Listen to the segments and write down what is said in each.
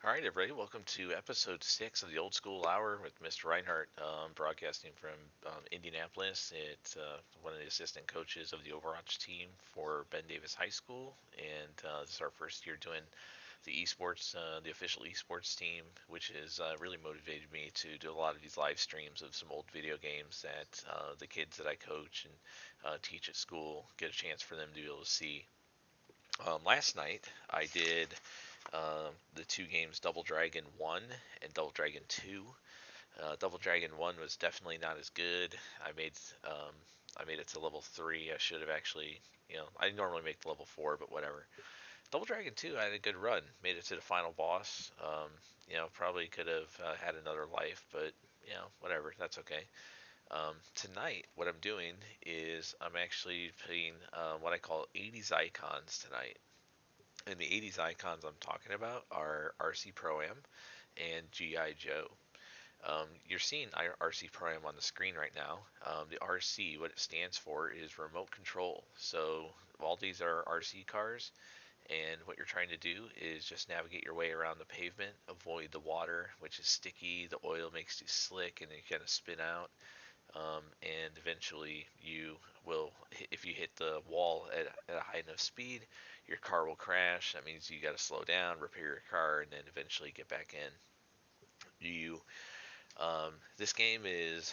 All right, everybody, welcome to episode 6 of the Old School Hour with Mr. Reinhardt, broadcasting from Indianapolis. It's one of the assistant coaches of the Overwatch team for Ben Davis High School, and this is our first year doing the esports, the official esports team, which has really motivated me to do a lot of these live streams of some old video games that the kids that I coach and teach at school get a chance for them to be able to see. Last night, I did the two games Double Dragon 1 and Double Dragon 2. Double Dragon 1 was definitely not as good. Um, I made it to level 3. I should have actually, I normally make the level 4, but whatever. Double Dragon 2, I had a good run. Made it to the final boss. Probably could have had another life, but, whatever. That's okay. Tonight, what I'm doing is I'm actually playing what I call 80s icons tonight. And the 80s icons I'm talking about are RC Pro Am and GI Joe. You're seeing RC Pro Am on the screen right now. The RC, what it stands for, is remote control. So all these are RC cars, and what you're trying to do is just navigate your way around the pavement, avoid the water, which is sticky. The oil makes you slick, and then you kind of spin out. And eventually you will, if you hit the wall at a high enough speed, your car will crash. That means you got to slow down, repair your car, and then eventually get back in. This game is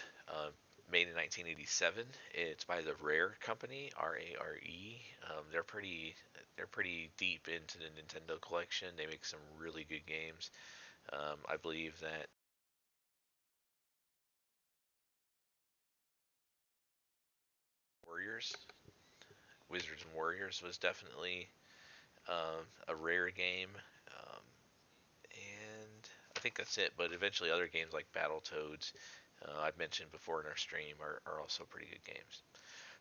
made in 1987. It's by the Rare Company, Rare. They're pretty deep into the Nintendo collection. They make some really good games. I believe that Warriors, Wizards and Warriors was definitely a Rare game, and I think that's it. But eventually, other games like Battletoads, I've mentioned before in our stream, are also pretty good games.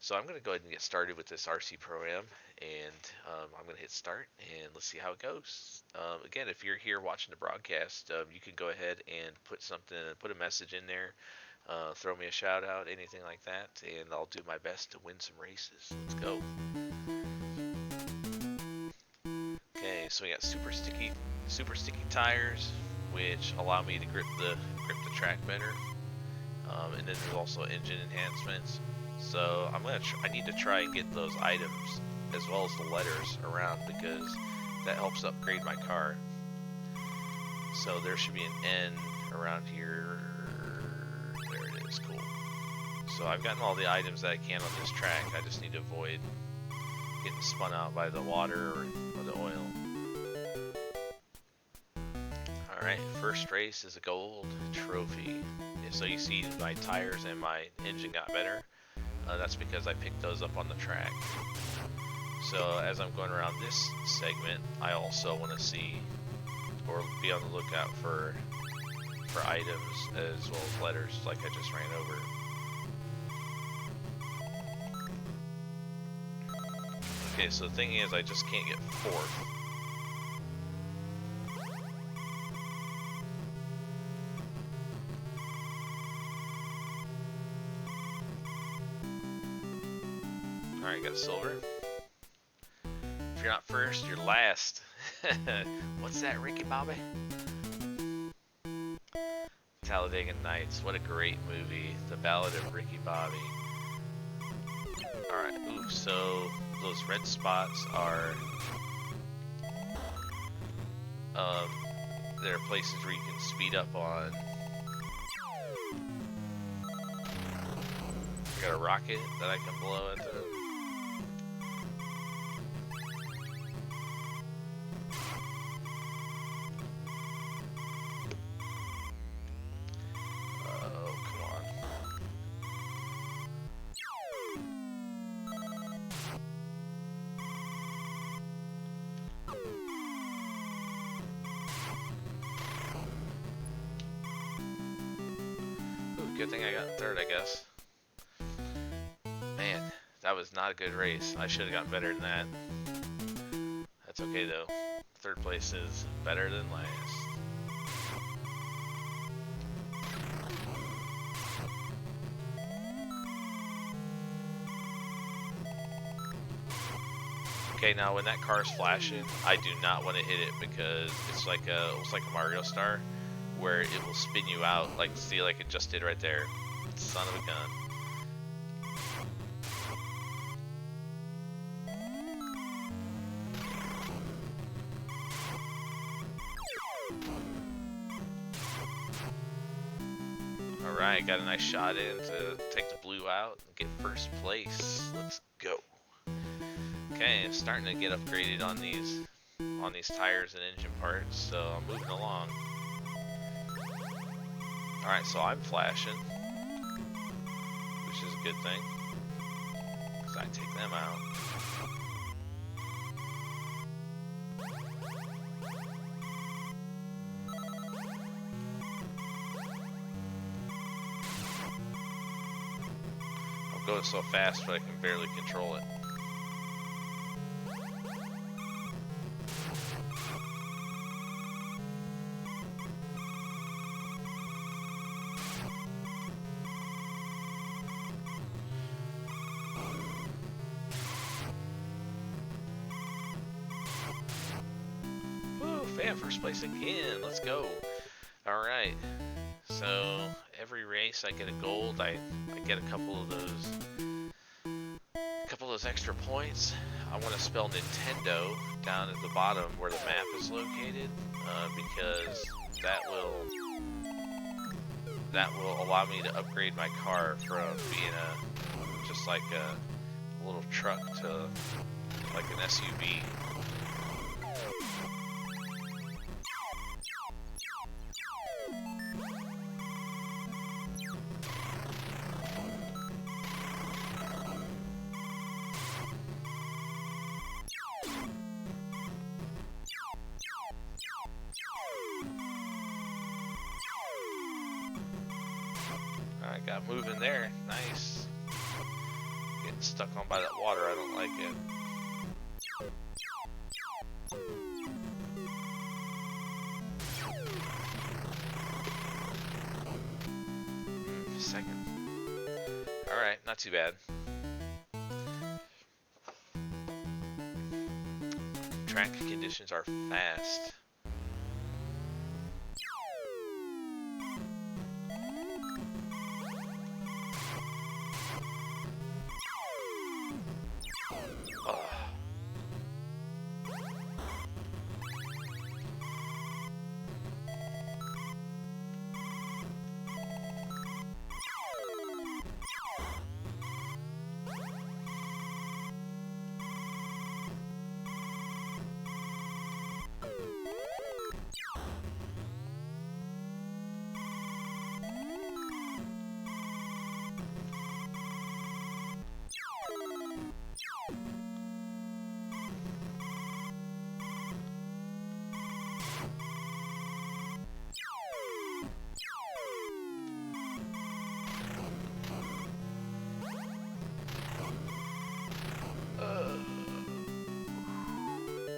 So I'm going to go ahead and get started with this RC Pro-Am, and I'm going to hit start, and let's see how it goes. Again, if you're here watching the broadcast, you can go ahead and put a message in there, throw me a shout out, anything like that, and I'll do my best to win some races. Let's go. Okay, so we got super sticky tires, which allow me to grip the track better. And then there's also engine enhancements. So I need to try and get those items as well as the letters around because that helps upgrade my car. So there should be an N around here. There it is. Cool. So I've gotten all the items that I can on this track. I just need to avoid getting spun out by the water or the oil. Alright, first race is a gold trophy. So you see my tires and my engine got better. That's because I picked those up on the track. So as I'm going around this segment, I also want to see or be on the lookout for items as well as letters like I just ran over. Okay, so the thing is I just can't get fourth. Alright, got silver. If you're not first, you're last. What's that, Ricky Bobby? Talladega Nights, what a great movie. The Ballad of Ricky Bobby. Alright, ooh, so those red spots are there are places where you can speed up on. I got a rocket that I can blow at them. Good thing I got third, I guess. Man, that was not a good race. I should have gotten better than that. That's okay though. Third place is better than last. Okay, now when that car's flashing, I do not want to hit it because it's like almost like a Mario Star, where it will spin you out, like see, like it just did right there. Son of a gun. Alright, got a nice shot in to take the blue out and get first place. Let's go. Okay, it's starting to get upgraded on these tires and engine parts, so I'm moving along. Alright, so I'm flashing, which is a good thing, because I take them out. I'm going so fast, but I can barely control it. First place again. Let's go. Alright. So every race I get a gold. I get a couple of those extra points. I want to spell Nintendo down at the bottom where the map is located, because that will allow me to upgrade my car from being just like a little truck to like an SUV. I got moving there. Nice. Getting stuck on by that water. I don't like it. Second. Alright, not too bad. Track conditions are fast.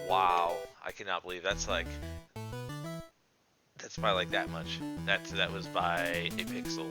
Wow, I cannot believe that's by like that much. That was by a pixel.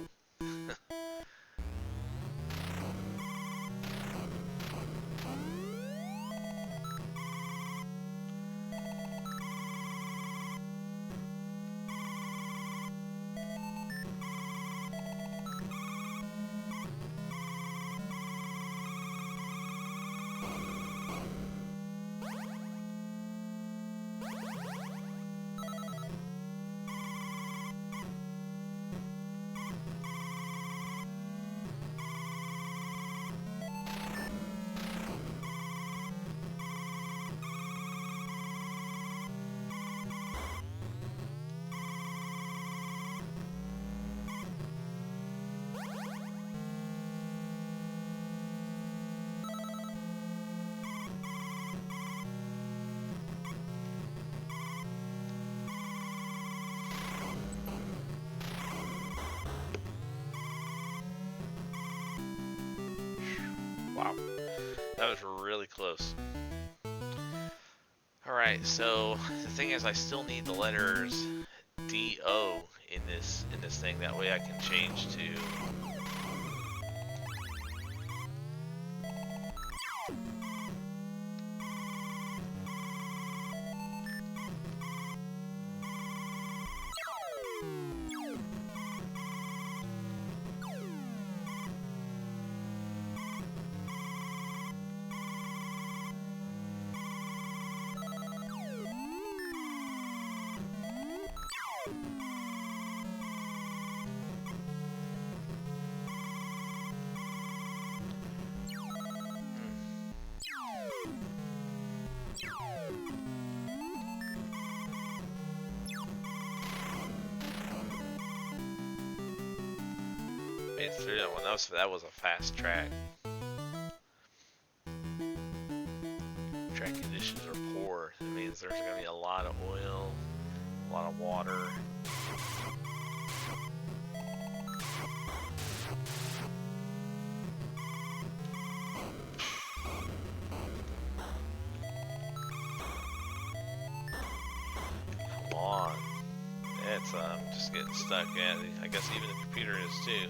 Wow, that was really close. Alright, so the thing is, I still need the letters D-O in this thing. That way I can change to Made through that one. That was a fast track. Track conditions are poor. It means there's going to be a lot of oil, a lot of water. Come on. It's I'm just getting stuck. Yeah, I guess even the computer is too.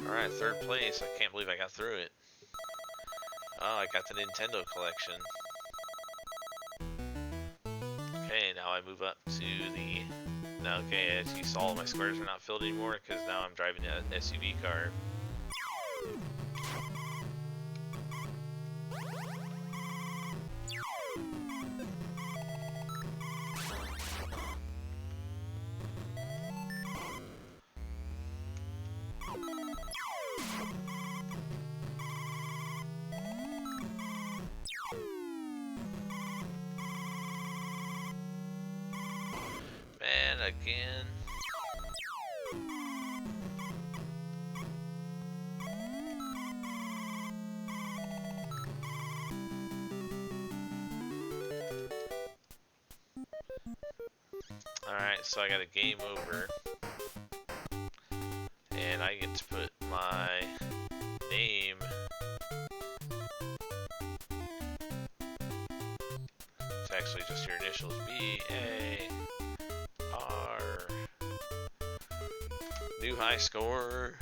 Alright, third place. I can't believe I got through it. Oh, I got the Nintendo collection. Okay, now I move up to the... Now, okay, as you saw, my squares are not filled anymore because now I'm driving an SUV car. Man, again. Alright, so I got a game over. And I get to put my name. It's actually just your initials, B-A-R. New high score.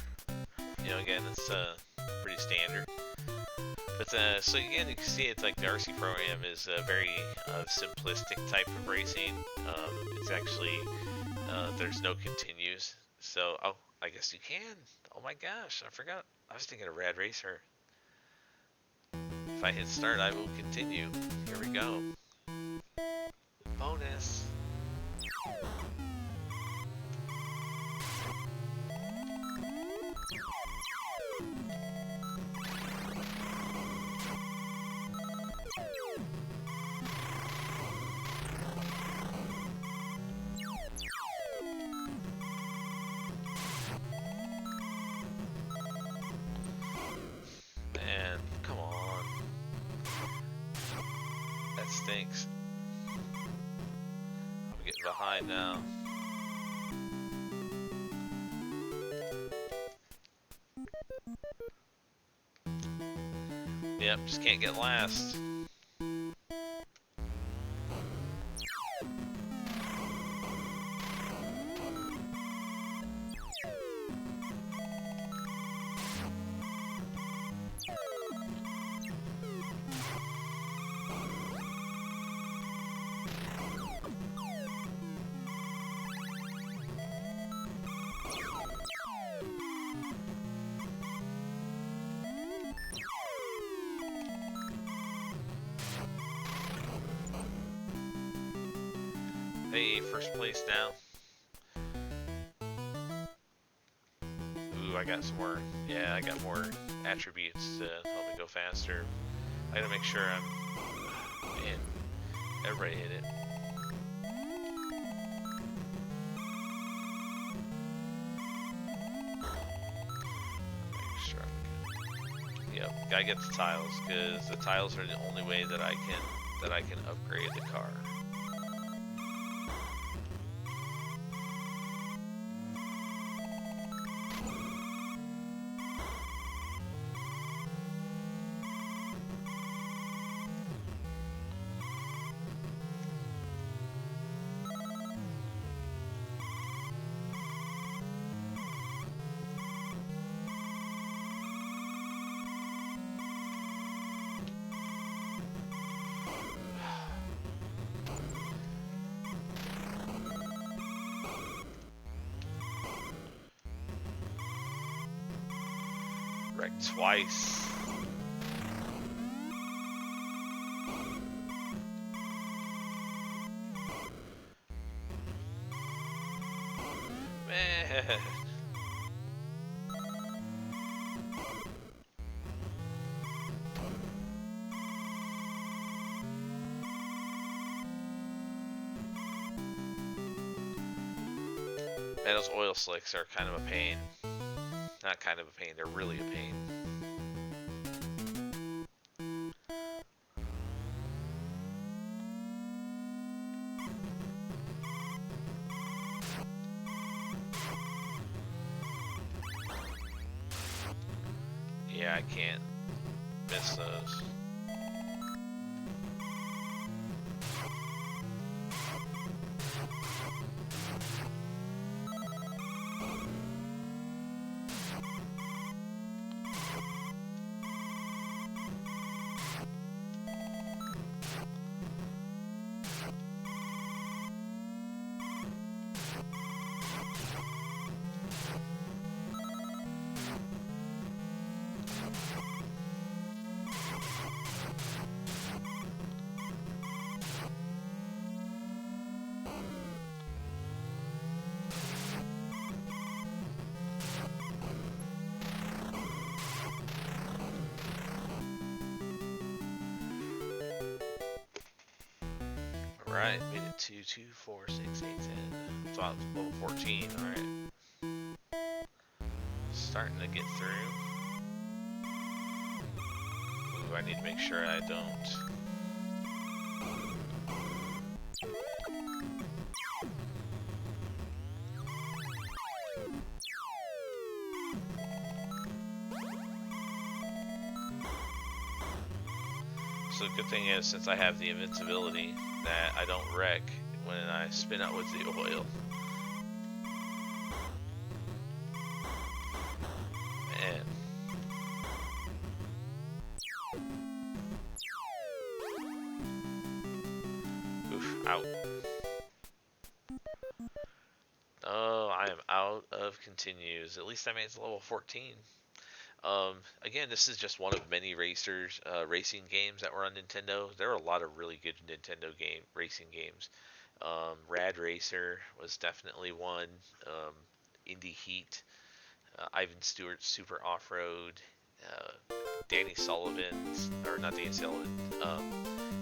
You know, again, it's pretty standard. But so again, you can see it's like the RC program is a very simplistic type of racing. It's actually there's no continues. So I guess you can. Oh my gosh, I forgot. I was thinking of Rad Racer. If I hit start, I will continue. Here we go. Bonus. Man, come on. That stinks. I'm getting behind now. Yep, just can't get last. Hey, first place now. Ooh, I got some more. Yeah, I got more attributes to help me go faster. I gotta make sure I'm. Man, everybody hit it. Make sure. Yep, gotta get the tiles because the tiles are the only way that I can upgrade the car. Wrecked twice. Man. Man, those oil slicks are kind of a pain. Not kind of a pain, they're really a pain. Yeah, I can't miss those. Alright, made it 2, 2, 4, 6, 8, 10. So I was level 14, alright. Starting to get through. Ooh, I need to make sure I don't. So the good thing is, since I have the invincibility, that I don't wreck when I spin out with the oil. Man. Oof, out. Oh, I am out of continues. At least I made it to level 14. Again, this is just one of many racing games that were on Nintendo. There are a lot of really good Nintendo racing games. Rad Racer was definitely one. Indy Heat, Ivan Stewart's Super Off-Road, Danny Sullivan's, or not Danny Sullivan,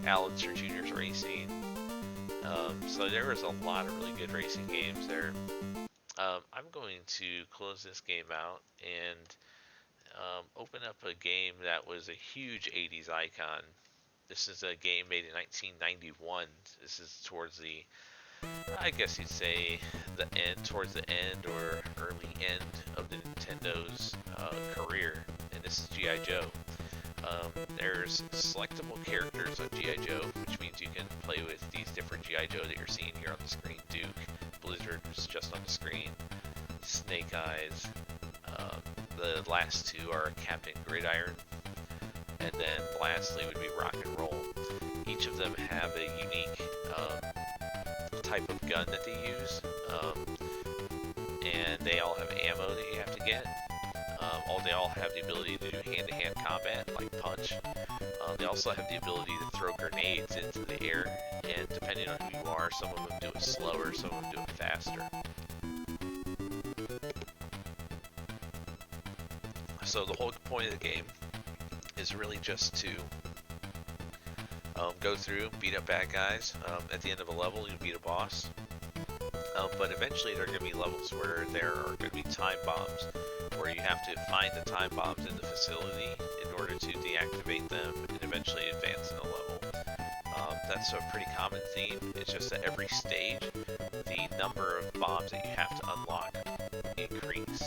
Alan Sir Jr.'s Racing. So there was a lot of really good racing games there. I'm going to close this game out and open up a game that was a huge 80s icon. This is a game made in 1991. This is towards the, I guess you'd say, towards the end or early end of the Nintendo's career, and this is G.I. Joe. There's selectable characters on G.I. Joe, which means you can play with these different G.I. Joe that you're seeing here on the screen. Duke, Blizzard was just on the screen, Snake Eyes. The last two are Captain Gridiron, and then lastly would be Rock and Roll. Each of them have a unique type of gun that they use, and they all have ammo that you have to get. They all have the ability to do hand-to-hand combat, like punch. They also have the ability to throw grenades into the air, and depending on who you are, some of them do it slower, some of them do it faster. So the whole point of the game is really just to go through, beat up bad guys. At the end of a level, you beat a boss. But eventually there are going to be levels where there are going to be time bombs, where you have to find the time bombs in the facility in order to deactivate them and eventually advance in the level. That's a pretty common theme. It's just that every stage, the number of bombs that you have to unlock increase.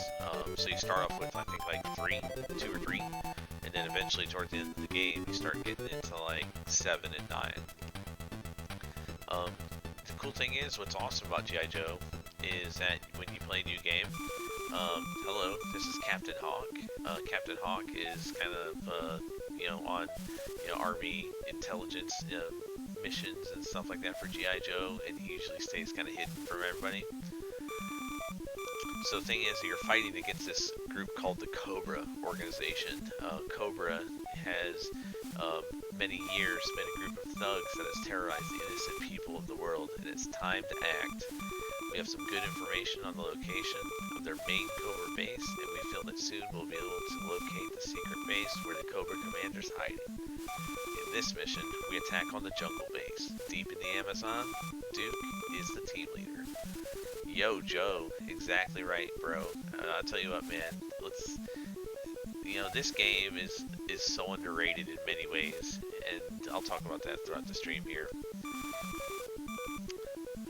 So you start off with, I think, like 2 or 3, and then eventually towards the end of the game, you start getting into like 7 and 9. The cool thing is, what's awesome about G.I. Joe is that when you play a new game, hello, this is Captain Hawk. Captain Hawk is kind of, on, Army intelligence missions and stuff like that for G.I. Joe, and he usually stays kind of hidden from everybody. So the thing is, you're fighting against this group called the Cobra organization. Cobra has many years been a group of thugs that has terrorized the innocent people of the world, and it's time to act. We have some good information on the location of their main Cobra base, and we feel that soon we'll be able to locate the secret base where the Cobra commander's hiding. In this mission, we attack on the jungle base. Deep in the Amazon, Duke is the team leader. Yo, Joe. Exactly right, bro. I'll tell you what, man. Let's. This game is so underrated in many ways, and I'll talk about that throughout the stream here.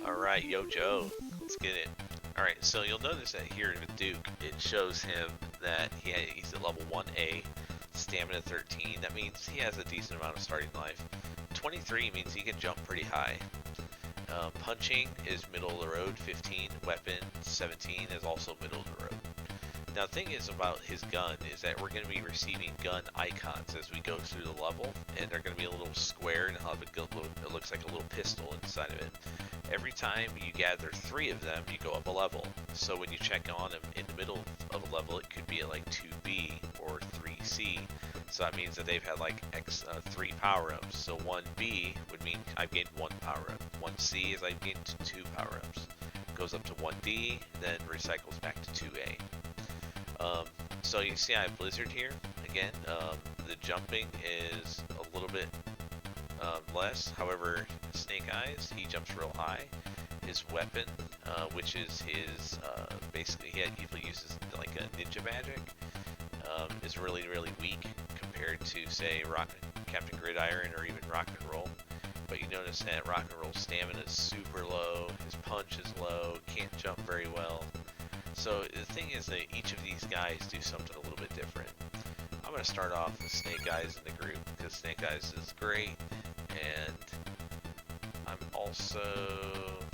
All right, yo, Joe. Let's get it. All right, so you'll notice that here with Duke, it shows him that he's at level 1A, stamina 13. That means he has a decent amount of starting life. 23 means he can jump pretty high. Punching is middle of the road, 15. Weapon, 17 is also middle of the road. Now, the thing is about his gun is that we're going to be receiving gun icons as we go through the level, and they're going to be a little square and it looks like a little pistol inside of it. Every time you gather 3 of them, you go up a level. So when you check on them in the middle of a level, it could be at like 2B or 3C. So that means that they've had like 3 power-ups. So 1B would mean I've gained 1 power-up. 1C is I've gained 2 power-ups. Goes up to 1D, then recycles back to 2A. So you see I have Blizzard here. Again, the jumping is a little bit less. However, Snake Eyes, he jumps real high. His weapon, which is his, basically he uses like a ninja magic, is really, really weak compared to, say, Captain Gridiron or even Rock and Roll. But you notice that Rock and Roll's stamina is super low, his punch is low, can't jump very well. So the thing is that each of these guys do something a little bit different. I'm going to start off with Snake Eyes in the group because Snake Eyes is great, and I'm also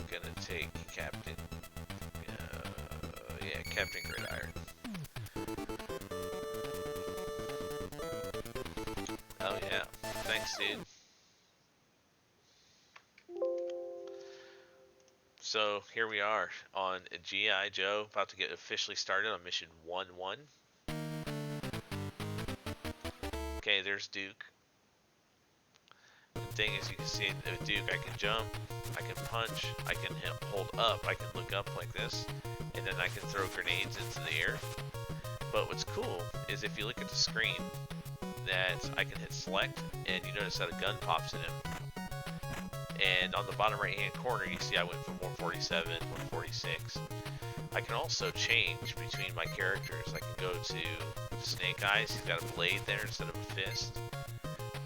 going to take Captain Gridiron. Oh yeah, thanks dude. So here we are on G.I. Joe, about to get officially started on mission 1-1. Okay, there's Duke. The thing is, you can see with Duke, I can jump, I can punch, I can hold up, I can look up like this, and then I can throw grenades into the air. But what's cool is if you look at the screen, that I can hit select, and you notice that a gun pops in him. And on the bottom right hand corner, you see I went from 147, 146. I can also change between my characters. I can go to Snake Eyes, he's got a blade there instead of a fist.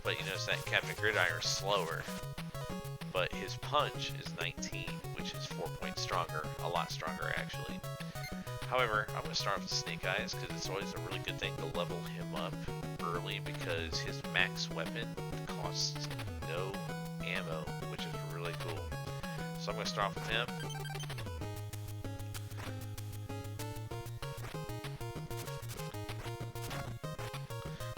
But you notice that Captain Gridiron is slower. But his punch is 19, which is 4 points stronger, a lot stronger actually. However, I'm going to start with Snake Eyes because it's always a really good thing to level him up early because his max weapon costs no ammo, which is really cool. So I'm going to start off with him.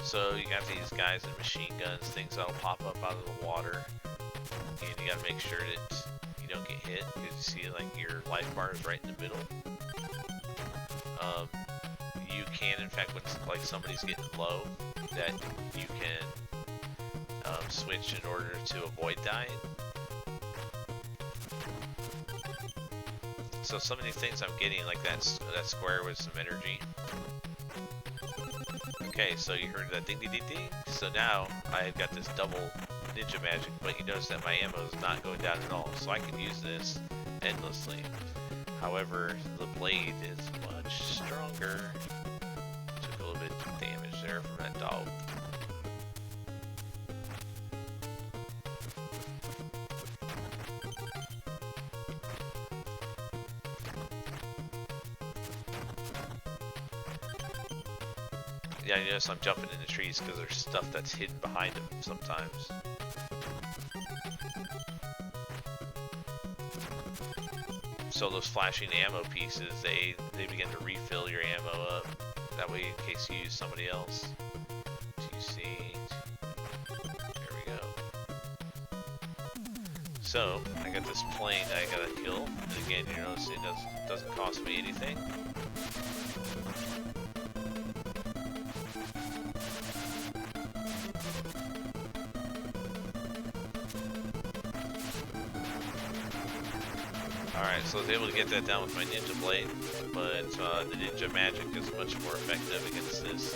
So you got these guys in machine guns, things that'll pop up out of the water, and you got to make sure that you don't get hit because you see like your life bar is right in the middle. You can, in fact, when it's like somebody's getting low, that you can switch in order to avoid dying. So some of these things I'm getting, like that square with some energy. Okay, so you heard that ding ding ding ding. So now I've got this double ninja magic, but you notice that my ammo is not going down at all. So I can use this endlessly. However, the blade is much stronger. Took a little bit of damage there from that dog. Yeah, you notice I'm jumping in the trees because there's stuff that's hidden behind them sometimes. So those flashing ammo pieces, they begin to refill your ammo up. That way, in case you use somebody else. 2C. There we go. So I got this plane that I gotta kill. And again, you notice it doesn't cost me anything. Alright, so I was able to get that down with my ninja blade, but the ninja magic is much more effective against this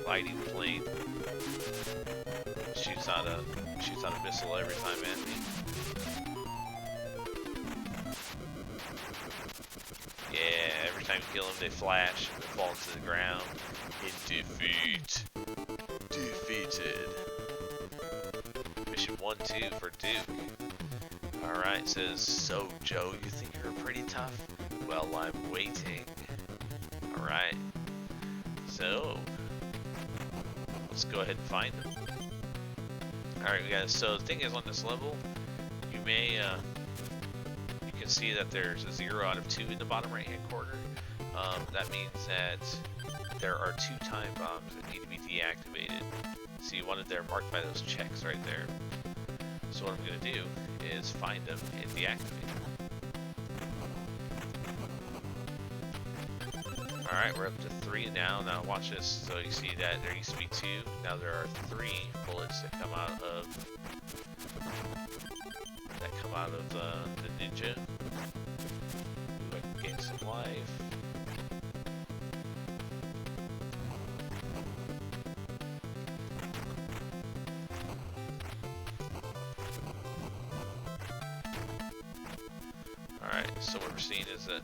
gliding plane. Shoots out a missile every time at me. time you kill them, they flash and fall to the ground. In defeat. Defeated. Mission 1-2 for Duke. Alright, says, so Joe, you think you're pretty tough? Well, I'm waiting. Alright. So, let's go ahead and find them. Alright, guys, so the thing is, on this level, you may, you can see that there's a 0 out of 2 in the bottom right hand corner. That means that there are 2 time bombs that need to be deactivated. So you wanted there marked by those checks right there. So what I'm going to do is find them and deactivate them. Alright, we're up to 3 now. Now watch this. So you see that there used to be 2. Now there are 3 bullets that come out of the ninja. Ooh, I can gain some life. Alright, so what we're seeing is that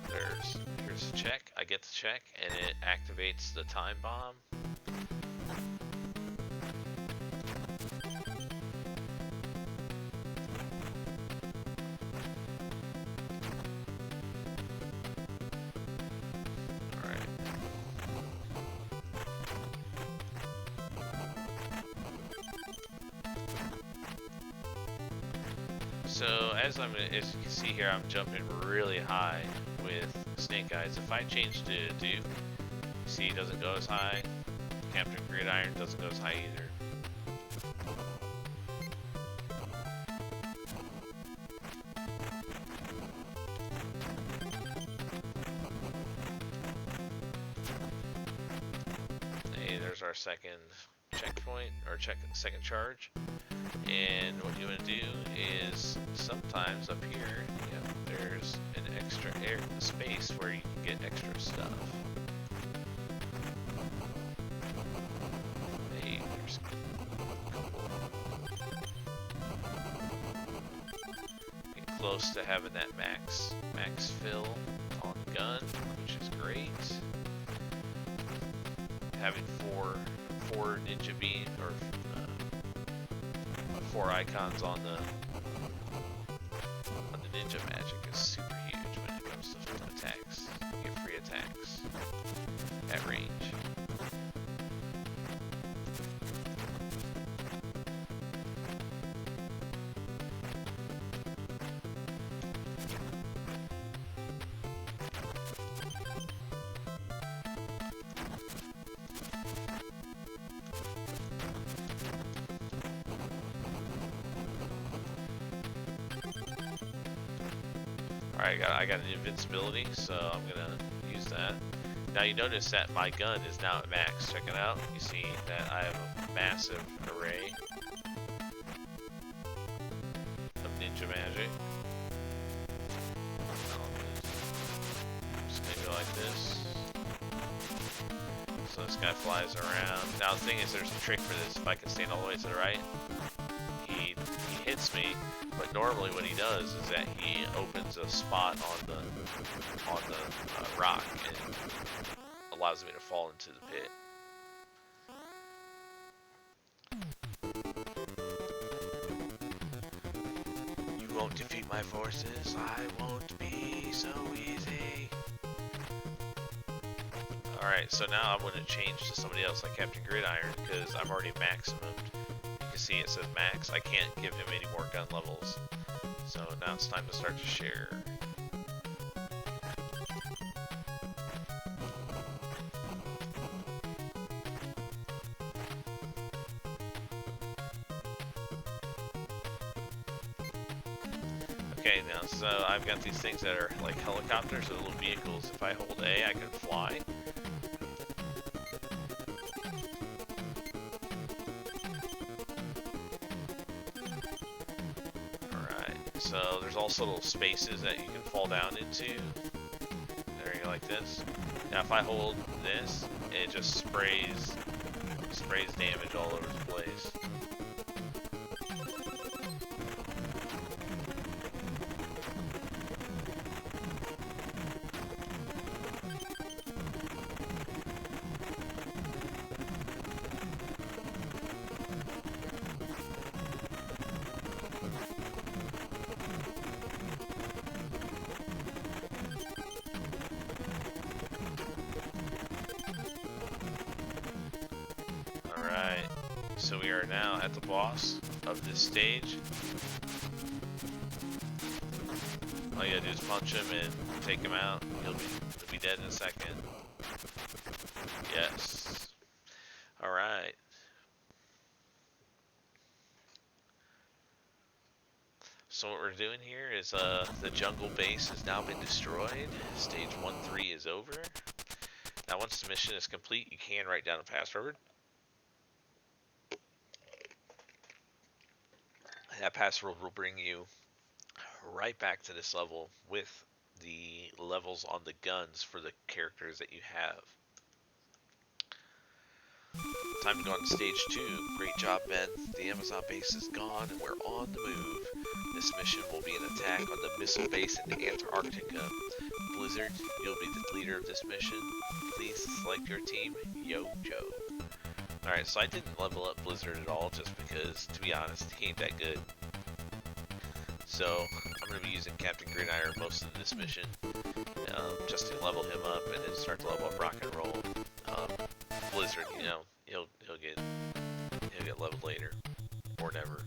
here's a check. I get the check and it activates the time bomb. Alright. So as you can see here, I'm jumping really high with Snake Eyes. If I change to Duke, you see he doesn't go as high. Captain Gridiron doesn't go as high either. Hey, there's our second checkpoint, or second charge. And what you want to do is sometimes up here, there's an extra space where you can get extra stuff. Hey, there's a couple. Get close to having that max fill on the gun, which is great. Having four ninja beam or 4 icons on the ninja magic is super huge when it comes to attacks. You get free attacks at range. Alright, I got an invincibility, so I'm gonna use that. Now you notice that my gun is now at max. Check it out. You see that I have a massive array of ninja magic. I'm just gonna go like this. So this guy flies around. Now the thing is, there's a trick for this. If I can stand all the way to the right, he hits me. But normally what he does is that he opens a spot on the rock and allows me to fall into the pit. You won't defeat my forces, I won't be so easy. Alright, so now I'm going to change to somebody else like Captain Gridiron because I'm already maximumed. You see it says max. I can't give him any more gun levels. So now it's time to start to share. Okay, now so I've got these things that are like helicopters or little vehicles. If I hold A, I can fly. So there's also little spaces that you can fall down into. There you go, like this. Now if I hold this, it just sprays damage all over the place. so we are now at the boss of this stage. All you gotta do is punch him and take him out. He'll be dead in a second. Yes. Alright. So what we're doing here is the jungle base has now been destroyed. Stage 1-3 is over. Now once the mission is complete, you can write down a password. That password will bring you right back to this level with the levels on the guns for the characters that you have. Time to go on to stage 2. Great job, Ben. The Amazon base is gone and we're on the move. This mission will be an attack on the missile base in Antarctica. Blizzard, you'll be the leader of this mission. Please select your team, Yo Joe. Alright, so I didn't level up Blizzard at all just because, to be honest, he ain't that good. So, I'm going to be using Captain Rinehart most of this mission, just to level him up and then start to level up Rock and Roll. Blizzard, you know, he'll get leveled later, or never.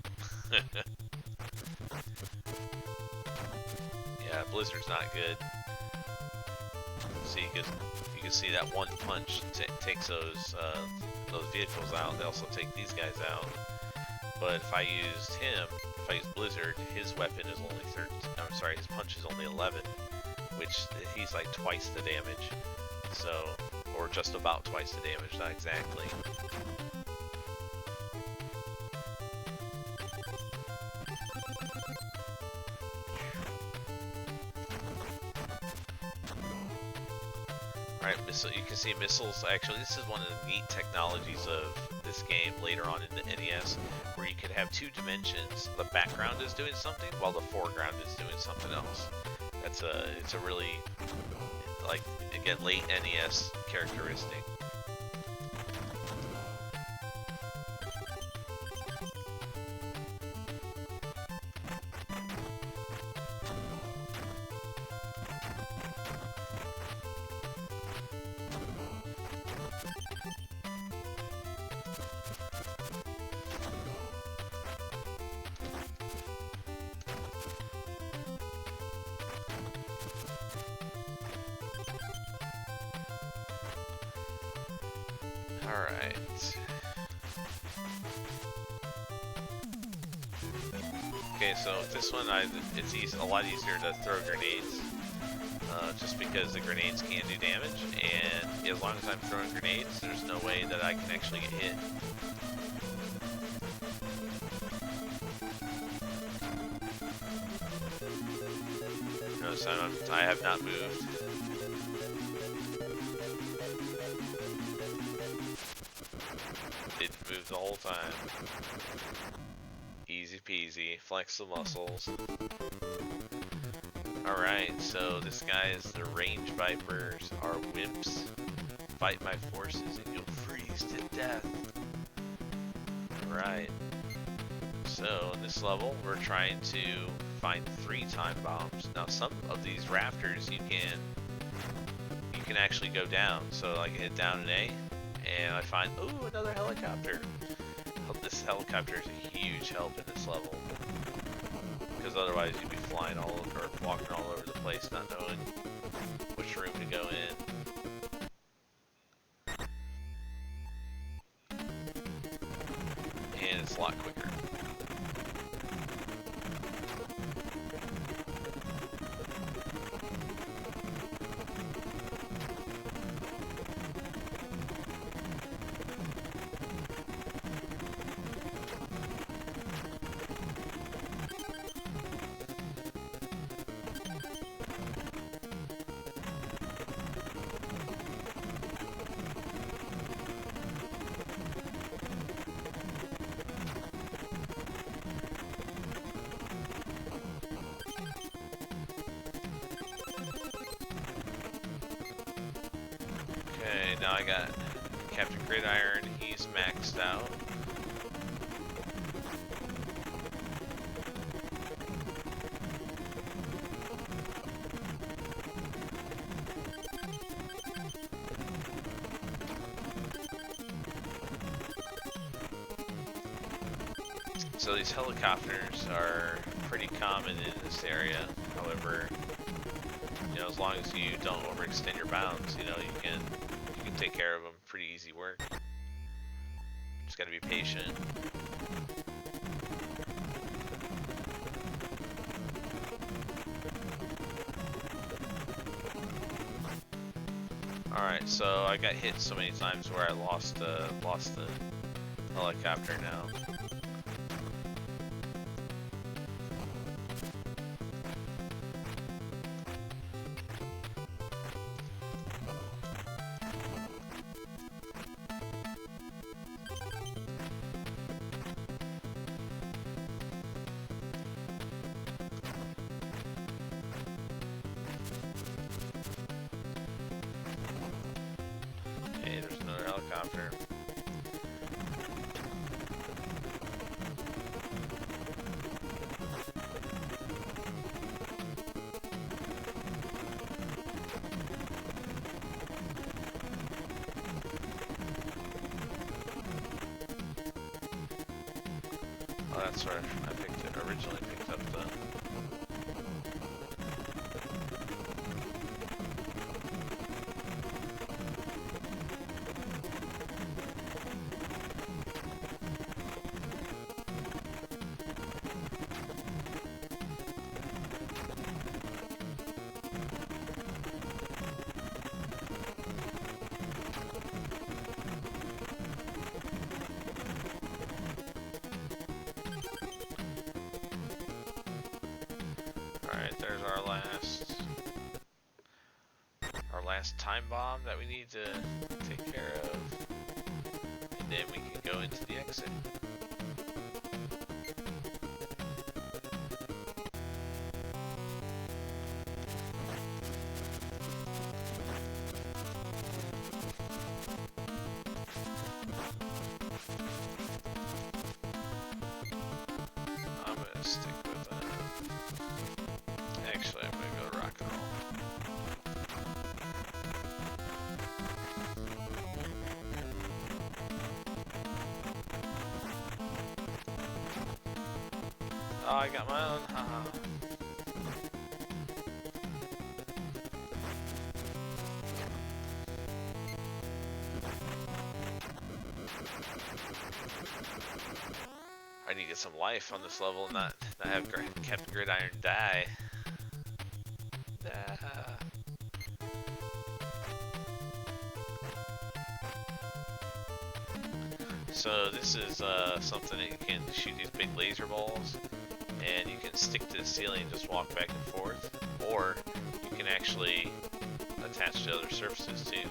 Yeah, Blizzard's not good. See, you can see that one punch takes those vehicles out. They also take these guys out. But if I used him, if I used Blizzard, his weapon is only 13. I'm sorry, his punch is only 11, which he's like twice the damage. So, or just about twice the damage, not exactly. Alright, you can see missiles. Actually, this is one of the neat technologies of this game later on in the NES, where you can have 2 dimensions. The background is doing something while the foreground is doing something else. It's a really, like, again, late NES characteristic. Alright. Okay, so this one, it's a lot easier to throw grenades. Just because the grenades can do damage, and as long as I'm throwing grenades, there's no way that I can actually get hit. Notice I have not moved. Didn't move the whole time. Easy peasy, flex the muscles. Alright, so this guy is the range vipers are wimps. Fight my forces and you'll freeze to death. Alright. So in this level we're trying to find 3 time bombs. Now some of these rafters you can actually go down. So like I hit down an A and I find, ooh, another helicopter. This helicopter is a huge help in this level. Because otherwise you'd be flying all over, or walking all over the place, not knowing which room to go in. And it's a lot quicker. Okay, now I got Captain Gridiron, he's maxed out. So these helicopters are pretty common in this area. However, as long as you don't overextend your bounds, you can take care of them. Pretty easy work. Just gotta be patient. Alright, so I got hit so many times where I lost the helicopter now. Hey, there's another helicopter. Oh, that's where I originally picked up the... Alright, there's our last time bomb that we need to take care of. And then we can go into the exit. I'm gonna stick with actually, I'm gonna go to rock and roll. Oh, I got my own. Haha. I need to get some life on this level and not have Captain Gridiron die. So this is something that you can shoot these big laser balls, and you can stick to the ceiling and just walk back and forth, or you can actually attach to other surfaces too.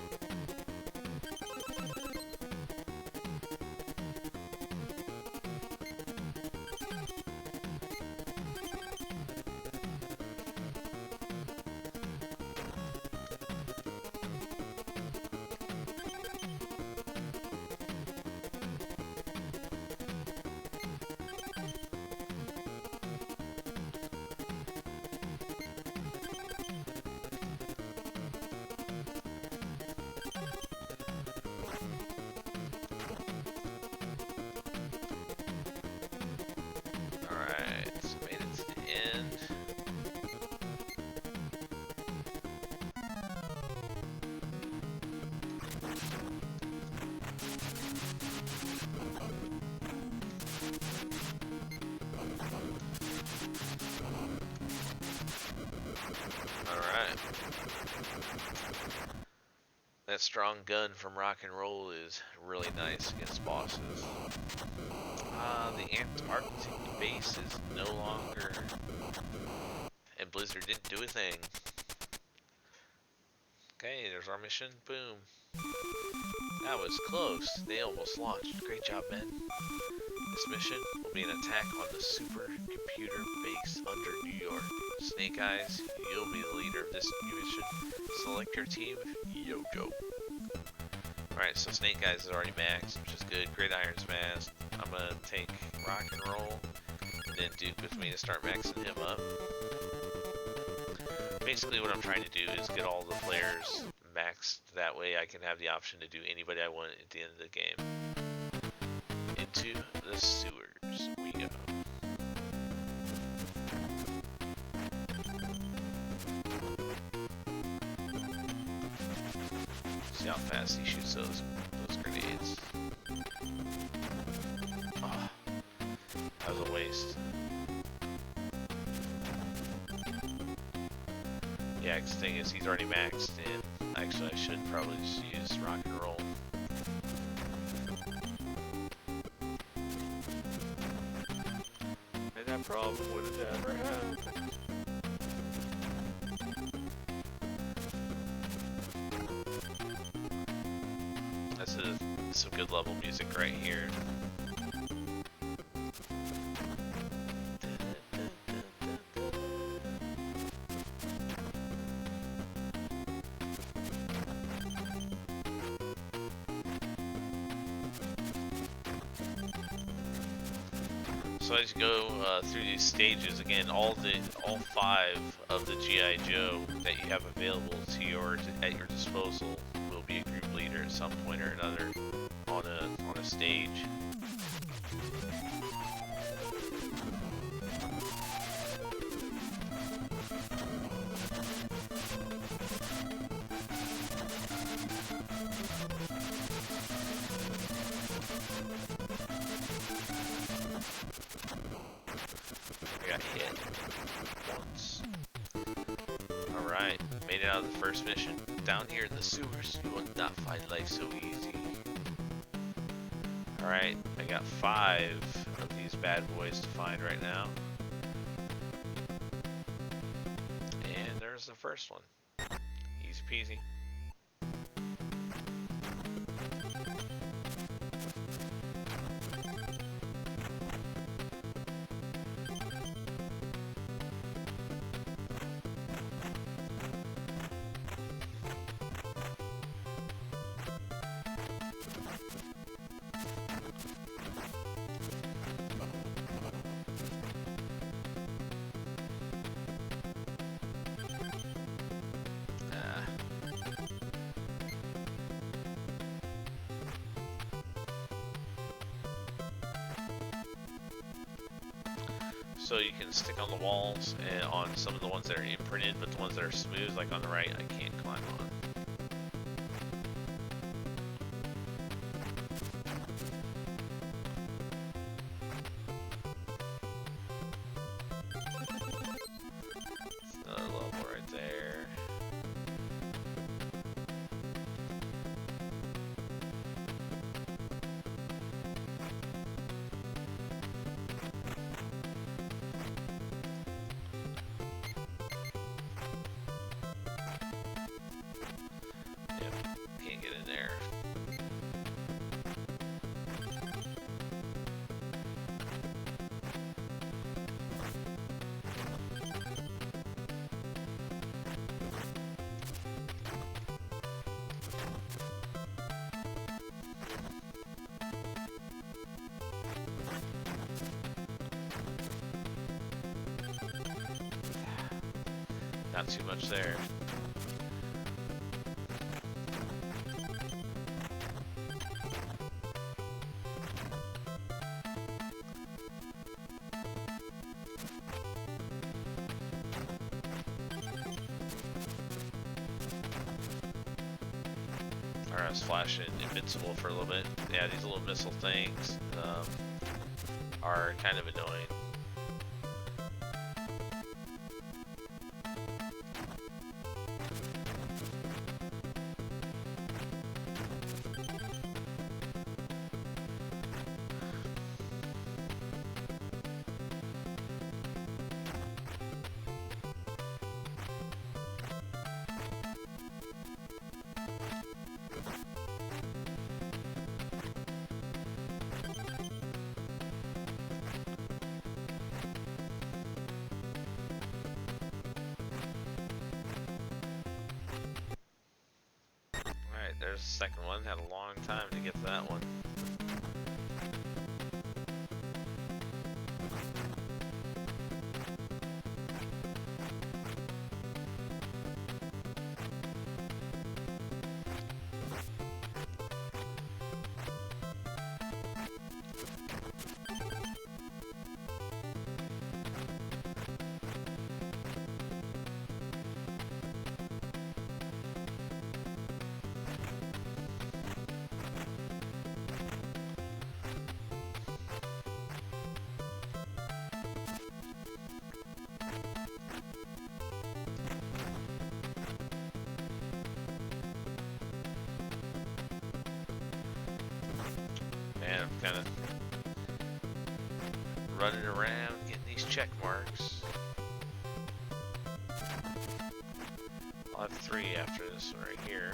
That strong gun from rock and roll is really nice against bosses. The Antarctic base is no longer, and Blizzard didn't do a thing. Okay, there's our mission. Boom. That was close. They almost launched. Great job, men. This mission will be an attack on the supercomputer base under New York. Snake Eyes, you'll be the leader of this new mission. Select your team, Yojo. Alright, so Snake Eyes is already maxed, which is good. Gridiron's maxed. I'm gonna take Rock and Roll, and then Duke with me to start maxing him up. Basically what I'm trying to do is get all the players maxed. That way I can have the option to do anybody I want at the end of the game. Into the sewers we we go. See how fast he shoots those grenades. Oh, that was a waste. Yeah, 'cause the thing is, he's already maxed, and actually I should probably just use rock and roll. And that problem would have never happened. This is some good level music right here. So as you go through these stages, again, all 5 of the GI Joe that you have available at your disposal will be a group leader at some point or another on a stage. I got hit once. Alright, made it out of the first mission. Down here in the sewers, you will not find life so easy. Alright, I got 5 of these bad boys to find right now. And there's the first one. Easy peasy. So you can stick on the walls and on some of the ones that are imprinted, but the ones that are smooth, like on the right, I can't climb on. Another level right there. Can't get in there. Not too much there. I was flashing invincible for a little bit. Yeah, these little missile things are kind of annoying. There's the second one. Had a long time to get to that one. man, I'm kind of running around getting these check marks. I'll have 3 after this one right here.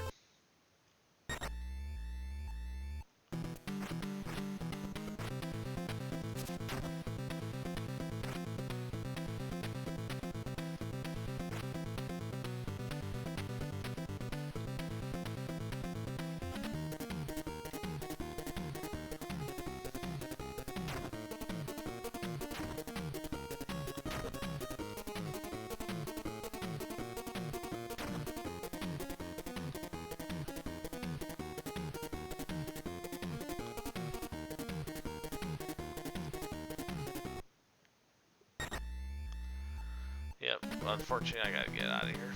Yep, unfortunately I gotta get out of here.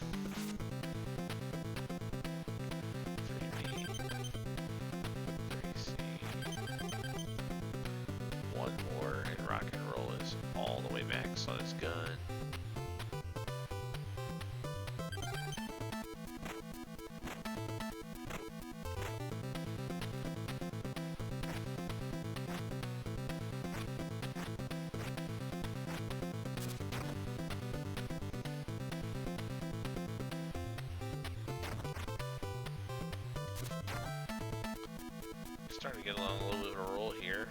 3B, 3C. One more and rock and roll is all the way max on his gun. Starting to get along a little bit of a roll here.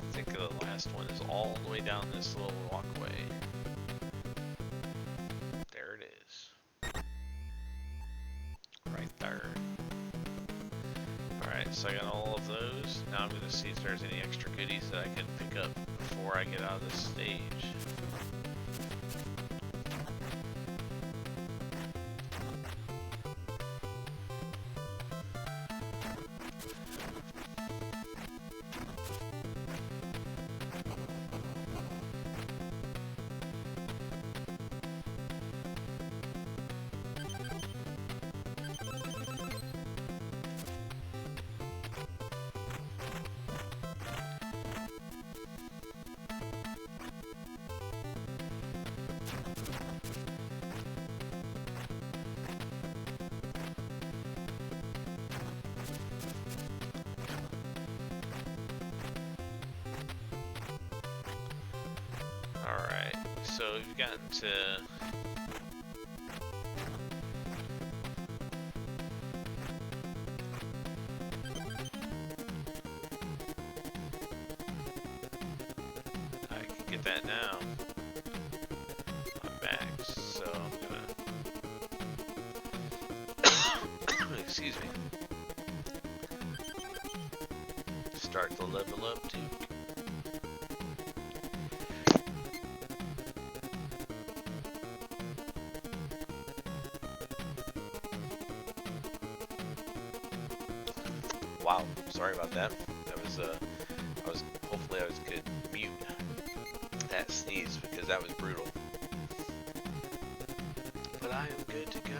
I think the last one is all the way down this little walkway. There it is. Right there. Alright, so I got all of those. Now I'm going to see if there's any extra goodies that I can pick up before I get out of this stage. Alright, so we've gotten to... I can get that now. On max, so I'm gonna... Excuse me. Start the level up too. Wow, sorry about that. That was hopefully I could mute that sneeze because that was brutal. But I am good to go.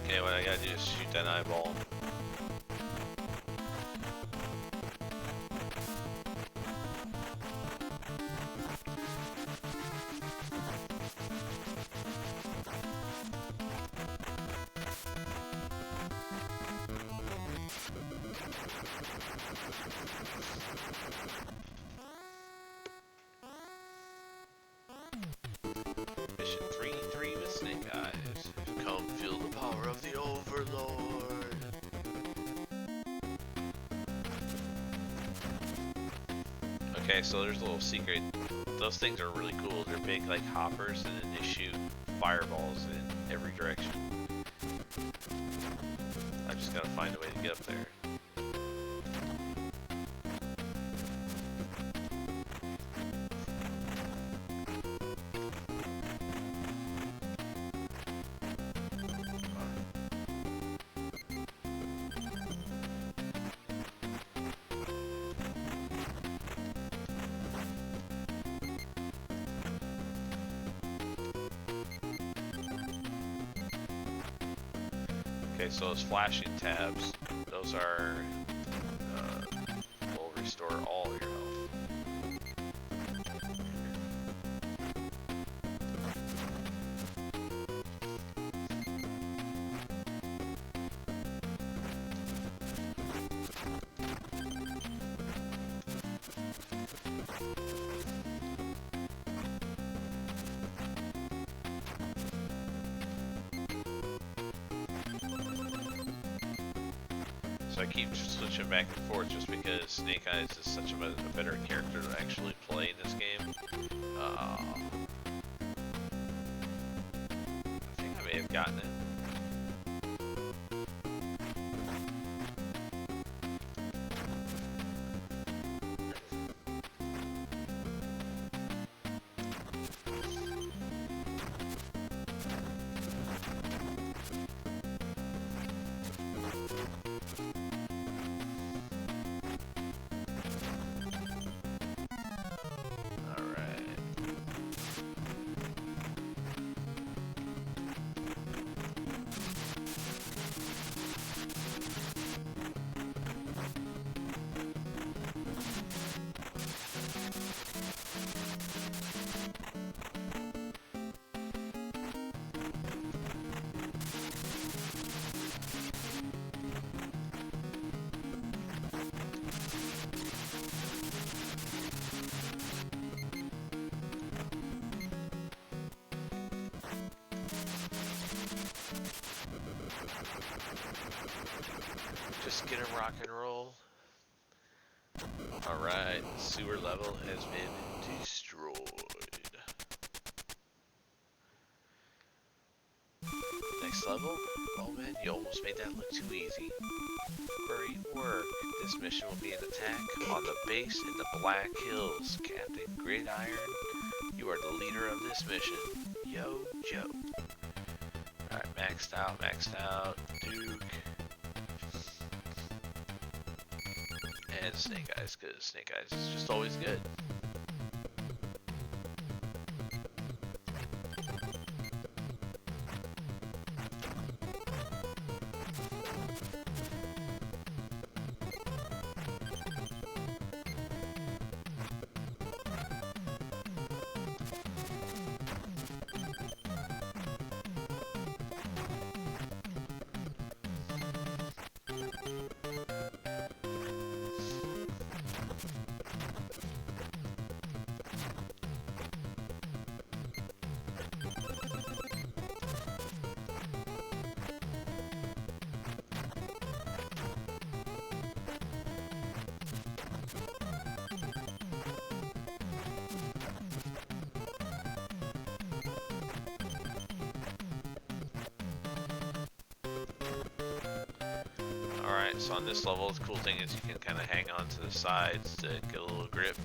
Okay, what I gotta do is shoot that eyeball. Mission 3-3 with Snake Eyes. Come feel the power of the Overlord. Okay, so there's a little secret. Those things are really cool. They're big like hoppers, and then they shoot fireballs in every direction. I just gotta find a way to get up there. Okay, so those flashing tabs, those are, will restore all your health. So I keep switching back and forth just because Snake Eyes is such a better character to actually play in this game. I think I may have gotten it. Just get a rock and roll. Alright, the sewer level has been destroyed. Next level? Oh man, you almost made that look too easy. Great work. This mission will be an attack on the base in the Black Hills. Captain Gridiron, you are the leader of this mission. Yo, Joe. Alright, maxed out. Duke. And Snake Eyes, because Snake Eyes is just always good. Alright, so on this level, the cool thing is you can kind of hang on to the sides to get a little grip.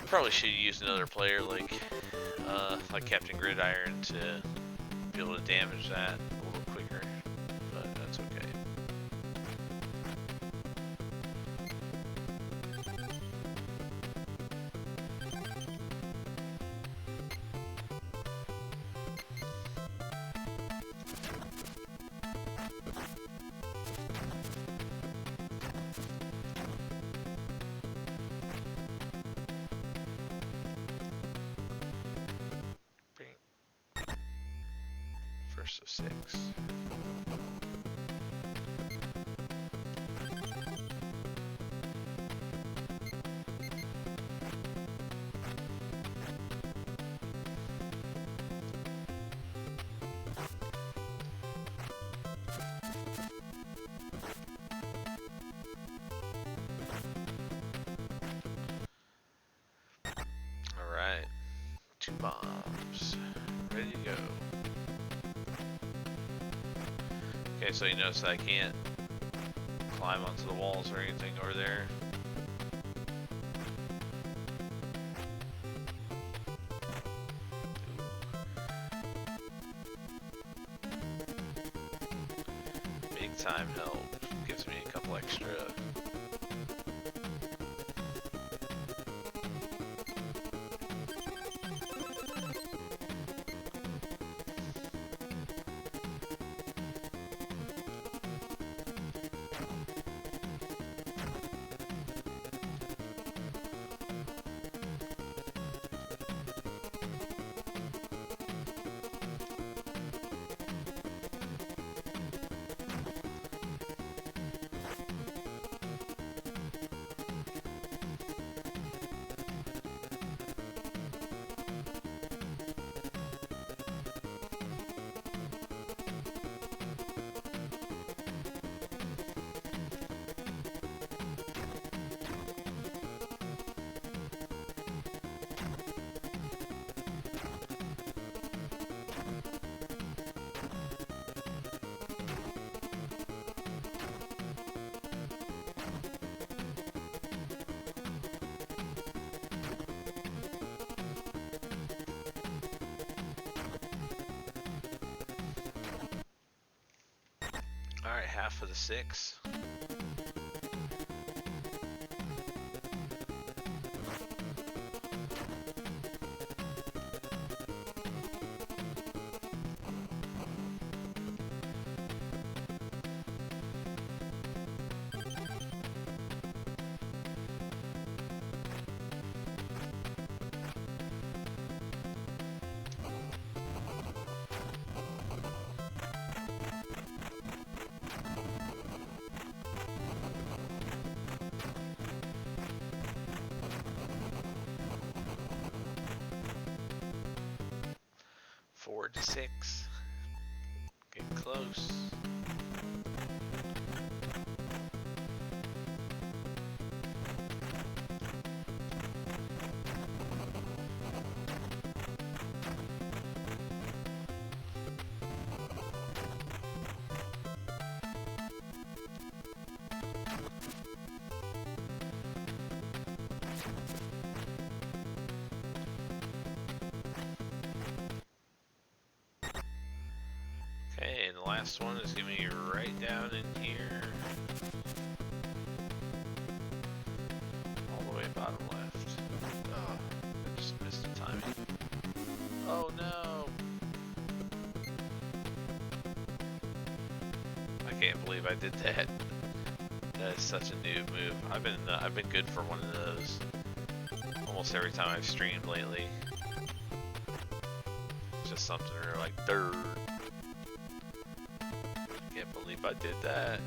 Probably should use another player like Captain Gridiron to be able to damage that a little quicker, but that's okay. First of 6. Alright, 2 bombs. Ready to go. Okay, so you notice that I can't climb onto the walls or anything over there. Big time help. Gives me a couple extra. Alright, half of the 6. Four to 6. Getting close. Okay, and the last one is going to be right down in here. All the way bottom left. Oh, I just missed the timing. Oh no! I can't believe I did that. That is such a noob move. I've been good for one of those almost every time I've streamed lately. It's just something where like third. Can't believe I did that.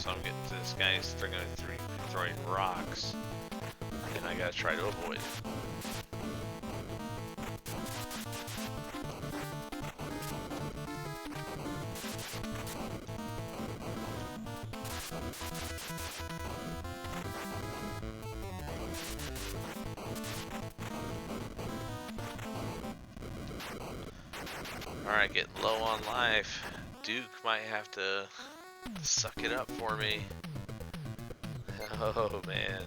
so I'm getting to this guy's throwing rocks, and I gotta try to avoid it. Alright, getting low on life. Duke might have to suck it up for me. Oh man.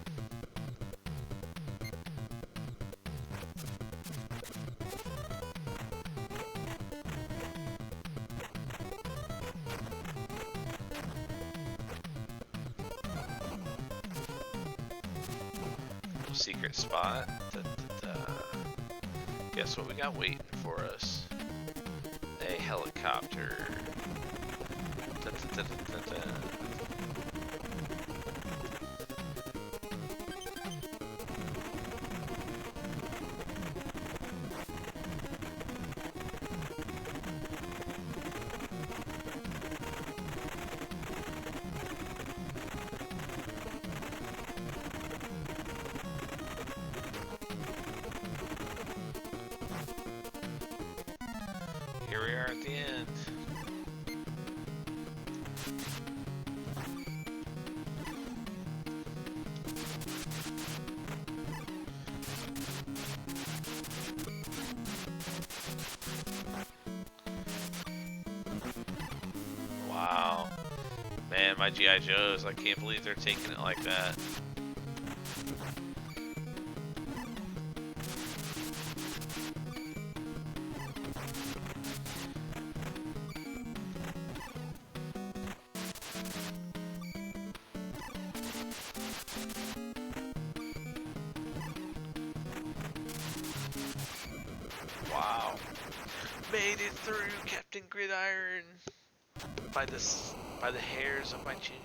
Secret spot. Guess what we got waiting for us? A helicopter. Here we are at the end. Wow. Man, my G.I. Joes, I can't believe they're taking it like that. Wow. Made it through, Captain Gridiron. By the hairs of my chin.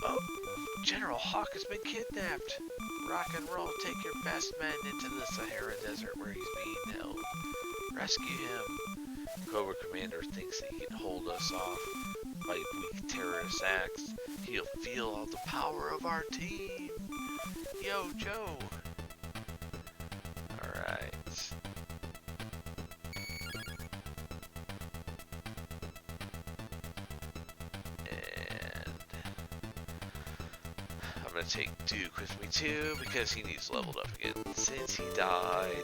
Oh, General Hawk has been kidnapped. Rock and roll, take your best men into the Sahara Desert where he's being held. Rescue him. Cobra Commander thinks that he can hold us off, fight weak terrorist acts. He'll feel all the power of our team. Yo, Joe. Alright. I'm gonna take Duke with me too, because he needs leveled up again since he died.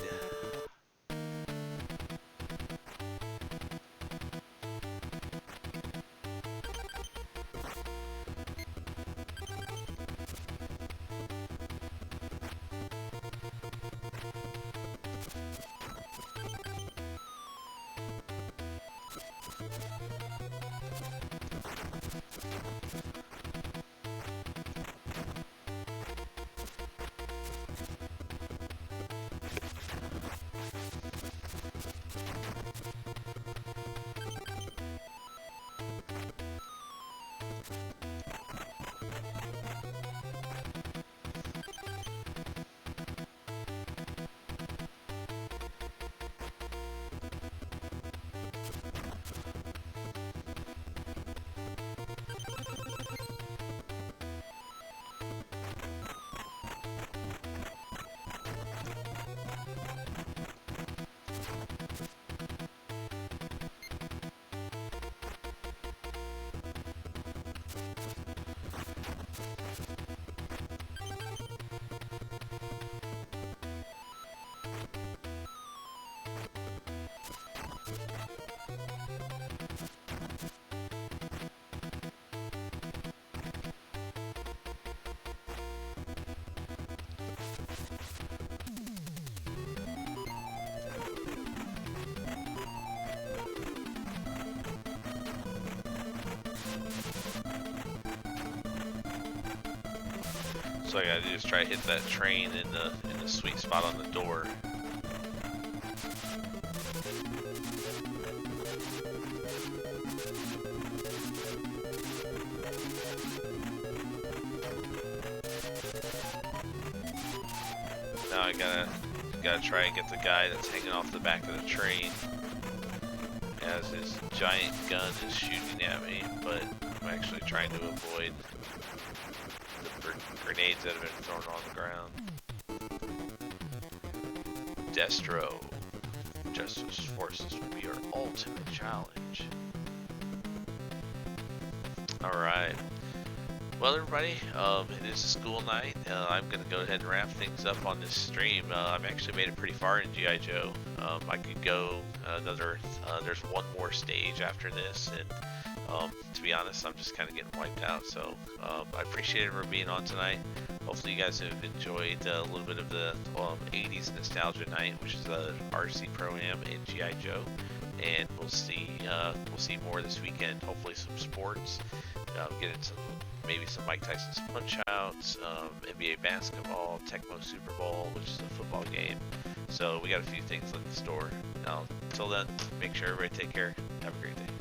So I gotta do is try to hit that train in the sweet spot on the door. Now I gotta try and get the guy that's hanging off the back of the train. as his giant gun is shooting at me, but I'm actually trying to avoid the grenades that have been thrown on the ground. Destro. Justice Forces will be your ultimate challenge. Alright. Well, everybody, it is a school night. I'm going to go ahead and wrap things up on this stream. I've actually made it pretty far in G.I. Joe. I could go there's one more stage after this, and to be honest, I'm just kind of getting wiped out. So I appreciate everyone being on tonight. Hopefully you guys have enjoyed a little bit of the 80s nostalgia night, which is the RC Pro-Am in G.I. Joe. And we'll see more this weekend. Hopefully some sports, get into maybe some Mike Tyson's Punch-Outs, NBA basketball, Tecmo Super Bowl, which is a football game. So we got a few things in the store. Until then, make sure everybody take care. Have a great day.